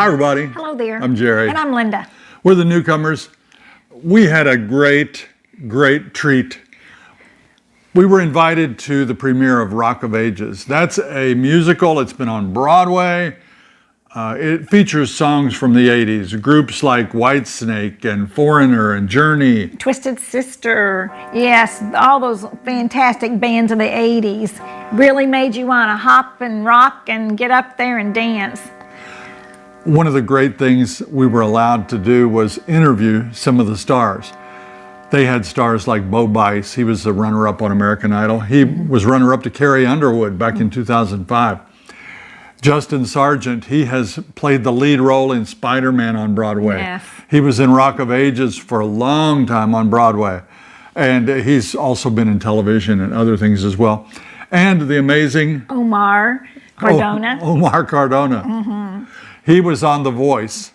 Hi, everybody. Hello there. I'm Jerry. And I'm Linda. We're the Newcomers. We had a great treat. We were invited to the premiere of Rock of Ages. That's a musical. It's been on Broadway. It features songs from the 80s, groups like Whitesnake and Foreigner and Journey. Twisted Sister. Yes, all those fantastic bands of the 80s really made you want to hop and rock and get up there and dance. One of the great things we were allowed to do was interview some of the stars. They had stars like Bo Bice. He was the runner-up on American Idol. He was runner-up to Carrie Underwood back in 2005. Justin Sargent, he has played the lead role in Spider-Man on Broadway. Yes. He was in Rock of Ages for a long time on Broadway. And he's also been in television and other things as well. And the amazing Omar Cardona. Omar Cardona. He was on The Voice.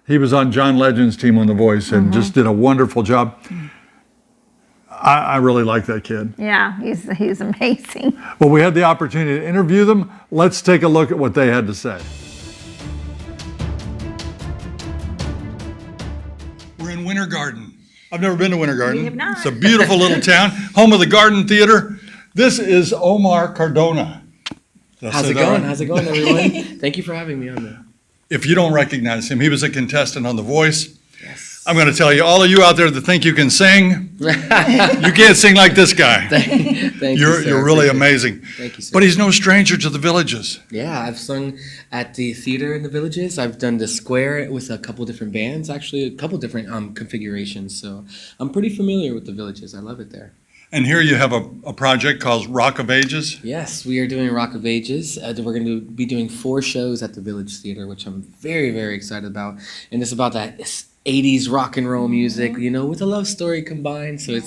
He was on John Legend's team on The Voice and just did a wonderful job. I really like that kid. Yeah, he's amazing. Well, we had the opportunity to interview them. Let's take a look at what they had to say. We're in Winter Garden. I've never been to Winter Garden. We have not. It's a beautiful little town, home of the Garden Theater. This is Omar Cardona. How's it going? How's it going, everyone? Thank you for having me on there. If you don't recognize him, he was a contestant on The Voice. Yes. I'm going to tell you, all of you out there that think you can sing, you can't sing like this guy. Thank you, sir. You're really amazing. Thank you, sir. But he's no stranger to the Villages. Yeah, I've sung at the theater in the Villages. I've done the square with a couple different bands, actually a couple different configurations. So I'm pretty familiar with the Villages. I love it there. And here you have a project called Rock of Ages. Yes, we are doing Rock of Ages. We're going to be doing 4 shows at the Village Theater, which I'm very, very excited about. And it's about that 80s rock and roll music, you know, with a love story combined. So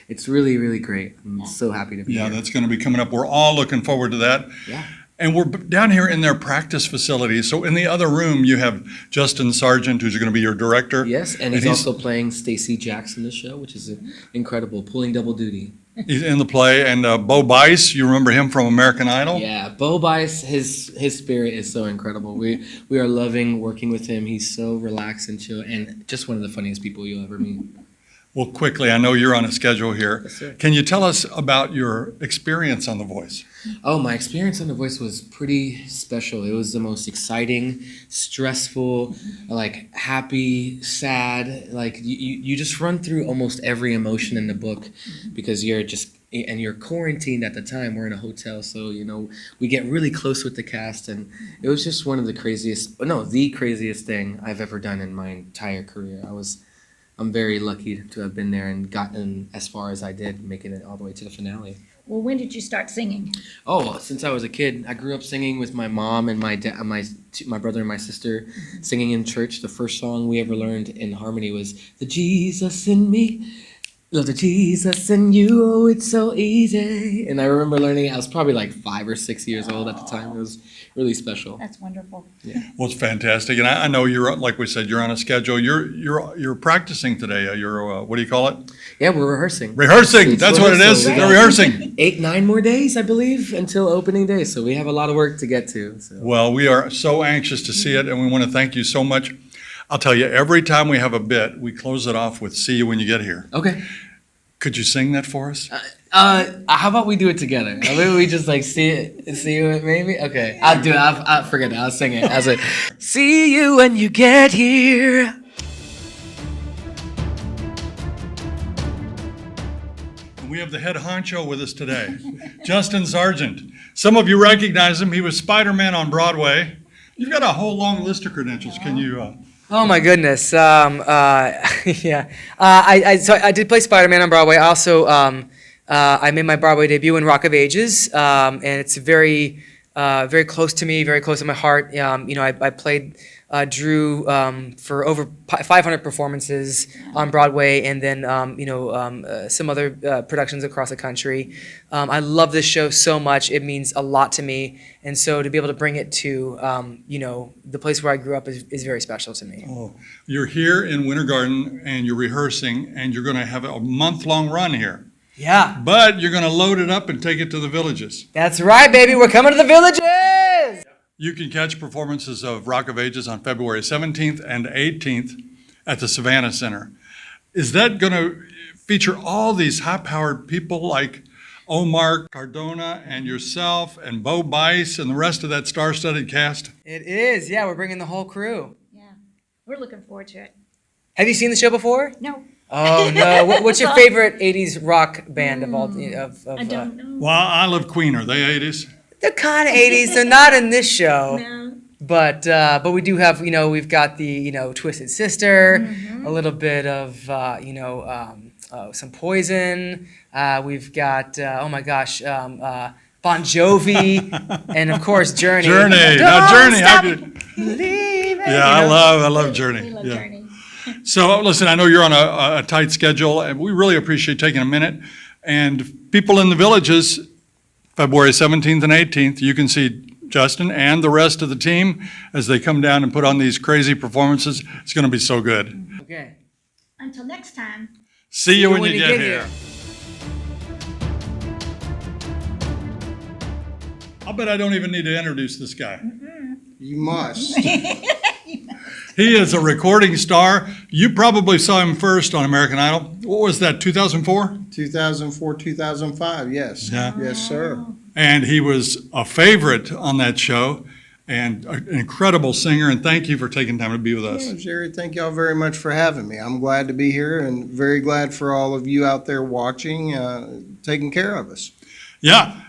it's really, really great. I'm so happy to be here. Yeah, that's going to be coming up. We're all looking forward to that. Yeah. And we're down here in their practice facility. So in the other room, you have Justin Sargent, who's going to be your director. Yes, and he's also playing Stacy Jacks in the show, which is incredible, pulling double duty. He's in the play. And Bo Bice, you remember him from American Idol? Yeah, Bo Bice, his spirit is so incredible. We are loving working with him. He's so relaxed and chill, and just one of the funniest people you'll ever meet. Well, quickly, I know you're on a schedule here. Yes, sir. Can you tell us about your experience on The Voice? Oh, my experience on The Voice was pretty special. It was the most exciting, stressful, like happy, sad. Like you just run through almost every emotion in the book because you're quarantined at the time. We're in a hotel, so you know we get really close with the cast, and it was just one of the craziest thing I've ever done in my entire career. I'm very lucky to have been there and gotten as far as I did, making it all the way to the finale. Well, when did you start singing? Oh, since I was a kid, I grew up singing with my mom and my dad, my brother and my sister, singing in church. The first song we ever learned in harmony was "The Jesus in Me, love the Jesus in you, oh it's so easy." And I remember learning it. I was probably like 5 or 6 years old at the time. It was really special. That's wonderful. Yeah. Well, it's fantastic, and I know you're, like we said, you're on a schedule. You're practicing today. You're what do you call it? Yeah, we're rehearsing. Rehearsing. That's what it is. Right. They're rehearsing. 8-9 more days, I believe, until opening day. So we have a lot of work to get to. So. Well, we are so anxious to see it, and we want to thank you so much. I'll tell you, every time we have a bit, we close it off with "See you when you get here." Okay. Could you sing that for us? How about we do it together? Maybe we just like see it maybe? Okay, I'll do it. I'll forget it. I'll sing it. I'll say, "See you when you get here." And we have the head honcho with us today, Justin Sargent. Some of you recognize him. He was Spider-Man on Broadway. You've got a whole long list of credentials. Can you... Oh my goodness! Yeah, I did play Spider-Man on Broadway. I also I made my Broadway debut in Rock of Ages, and it's very close to me, very close to my heart. You know, I played Drew for over 500 performances on Broadway, and then some other productions across the country. I love this show so much; it means a lot to me, and so to be able to bring it to the place where I grew up is very special to me. Oh, you're here in Winter Garden, and you're rehearsing, and you're going to have a month-long run here. Yeah, But you're going to load it up and take it to the Villages. that's right, baby. We're coming to the Villages. You can catch performances of Rock of Ages on February 17th and 18th at the Savannah Center. Is that going to feature all these high-powered people like Omar Cardona and yourself and Bo Bice and the rest of that star-studded cast? It is. Yeah, we're bringing the whole crew. Yeah, we're looking forward to it. Have you seen the show before? No, Oh no! What's your favorite '80s rock band of all? I don't know. Well, I love Queen. Are they 80s? They're kind of '80s. They're not in this show. No. But we do have, we've got the, Twisted Sister, a little bit of, some Poison. We've got, oh my gosh, Bon Jovi, and of course Journey. Journey. Don't Now, Journey. stop Yeah, I love Journey. We love Yeah. Journey. So, listen, I know you're on a tight schedule, and we really appreciate taking a minute. And people in the villages, February 17th and 18th, you can see Justin and the rest of the team as they come down and put on these crazy performances. It's going to be so good. Okay. Until next time. See you when you get here. I'll bet I don't even need to introduce this guy. You must. He is a recording star. You probably saw him first on American Idol. What was that, 2004? 2004, 2005, yes. Yeah. Yes, sir. And he was a favorite on that show and an incredible singer. And thank you for taking time to be with us. Yeah, Jerry, thank y'all very much for having me. I'm glad to be here and very glad for all of you out there watching, taking care of us. Yeah,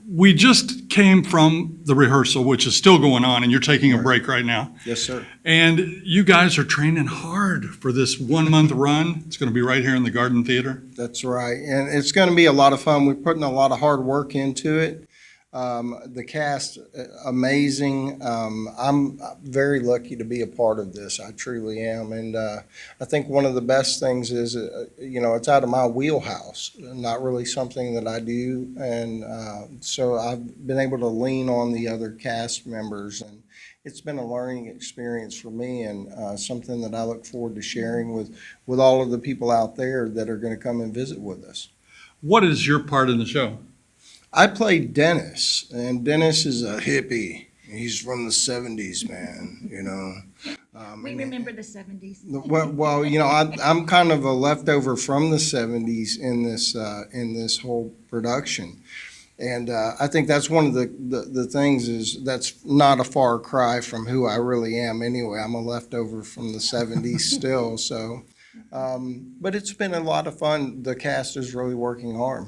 we just came from the rehearsal, which is still going on, and you're taking a break right now. Yes, sir. And you guys are training hard for this 1 month run. It's going to be right here in the Garden Theater. That's right. And it's going to be a lot of fun. We're putting a lot of hard work into it. The cast, amazing. I'm very lucky to be a part of this. I truly am. And I think one of the best things is, it's out of my wheelhouse, not really something that I do. And so I've been able to lean on the other cast members. And it's been a learning experience for me and something that I look forward to sharing with all of the people out there that are going to come and visit with us. What is your part in the show? I played Dennis, and Dennis is a hippie. He's from the 70s, man, We remember the 70s. I'm kind of a leftover from the 70s in this whole production. And I think that's one of the things is that's not a far cry from who I really am anyway. I'm a leftover from the 70s still. So, but it's been a lot of fun. The cast is really working hard.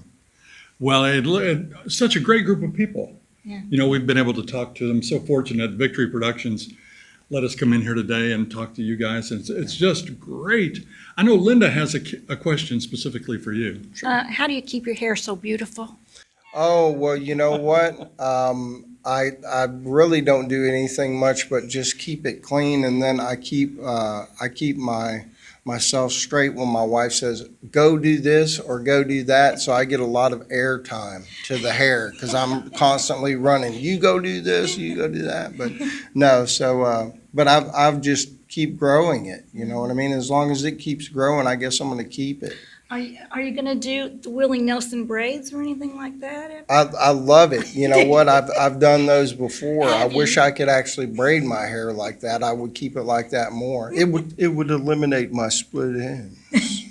Well, it's such a great group of people. Yeah. We've been able to talk to them. So fortunate. Victory Productions let us come in here today and talk to you guys. It's just great. I know Linda has a question specifically for you. How do you keep your hair so beautiful? Oh, well, you know what? I really don't do anything much but just keep it clean, and then I keep myself straight when my wife says, go do this or go do that, so I get a lot of air time to the hair because I'm constantly running. You go do this, you go do that. But no, so, but I've just keep growing it, you know what I mean? As long as it keeps growing, I guess I'm going to keep it. Are you going to do the Willie Nelson braids or anything like that? I love it. You know what? I've done those before. I Have you? wish I could actually braid my hair like that. I would keep it like that more. It would eliminate my split ends.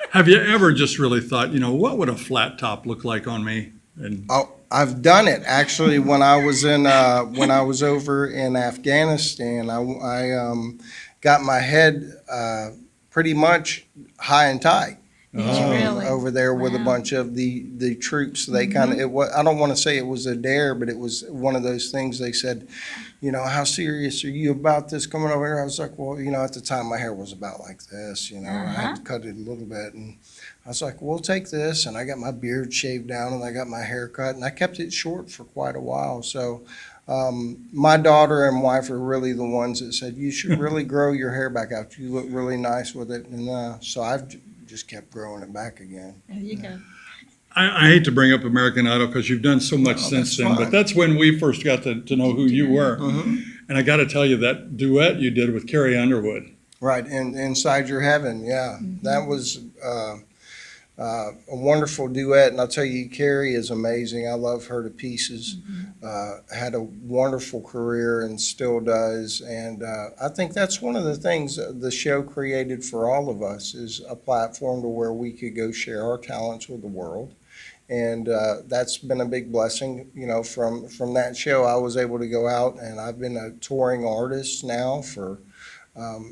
Have you ever just really thought, what would a flat top look like on me? And Oh, I've done it actually when I was over in Afghanistan. I got my head pretty much high and tight. Really? Over there with a Wow. bunch of the troops. They kind of, I don't want to say it was a dare, but it was one of those things they said, how serious are you about this coming over here? I was like, well, at the time my hair was about like this, I had to cut it a little bit. And I was like, we'll take this. And I got my beard shaved down and I got my hair cut and I kept it short for quite a while. So my daughter and wife are really the ones that said, you should really grow your hair back out. You look really nice with it. And so I've just kept growing it back again. There you go. I hate to bring up American Idol because you've done so much No, since that's then, but fine. that's when we first got to know who you were. And I got to tell you, that duet you did with Carrie Underwood. Right, and Inside Your Heaven, yeah. That was a wonderful duet, and I'll tell you, Carrie is amazing. I love her to pieces. Had a wonderful career and still does, and I think that's one of the things the show created for all of us, is a platform to where we could go share our talents with the world. And that's been a big blessing. You know, from that show, I was able to go out, and I've been a touring artist now for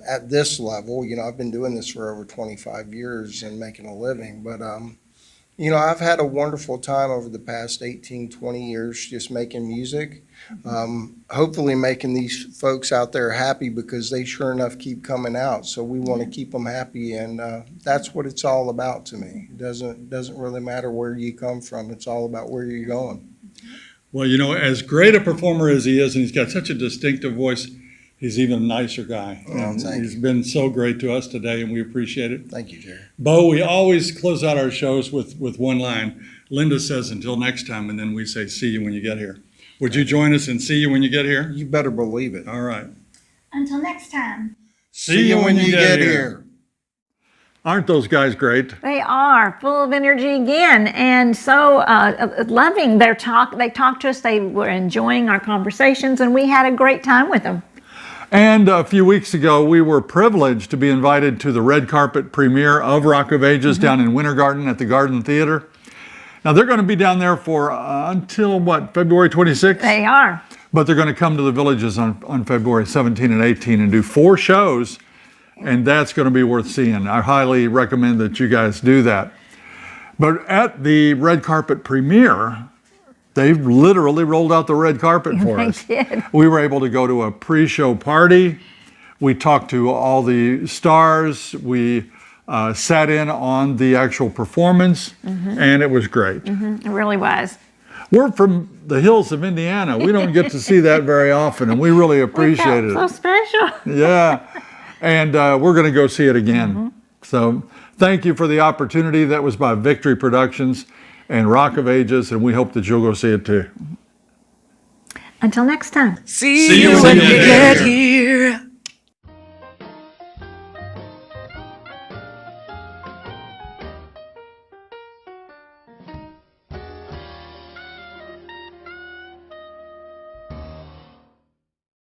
at this level. You know, I've been doing this for over 25 years and making a living. But, you know, I've had a wonderful time over the past 18, 20 years just making music. Hopefully making these folks out there happy, because they sure enough keep coming out. So we want to keep them happy, and that's what it's all about to me. It doesn't really matter where you come from. It's all about where you're going. Well, you know, as great a performer as he is, and he's got such a distinctive voice, he's even a nicer guy. And he's been so great to us today, and we appreciate it. Thank you, Jerry. Bo, we always close out our shows with one line. Linda says, "Until next time," and then we say, "See you when you get here." Would you join us and see you when you get here? You better believe it. All right. Until next time. See you when you get here. Aren't those guys great? They are full of energy again, and so loving their talk. They talked to us. They were enjoying our conversations, and we had a great time with them. And a few weeks ago, we were privileged to be invited to the red carpet premiere of Rock of Ages down in Winter Garden at the Garden Theater. Now, they're going to be down there for until, what, February 26th? They are. But they're going to come to the Villages on February 17 and 18 and do 4 shows, and that's going to be worth seeing. I highly recommend that you guys do that. But at the red carpet premiere, they literally rolled out the red carpet for us. They did. We were able to go to a pre-show party. We talked to all the stars. We sat in on the actual performance, and it was great. It really was. We're from the hills of Indiana. We don't get to see that very often, and we really appreciate it. So special. Yeah, and we're going to go see it again. So thank you for the opportunity. That was by Victory Productions and Rock of Ages, and we hope that you'll go see it too. Until next time. See you when you get here.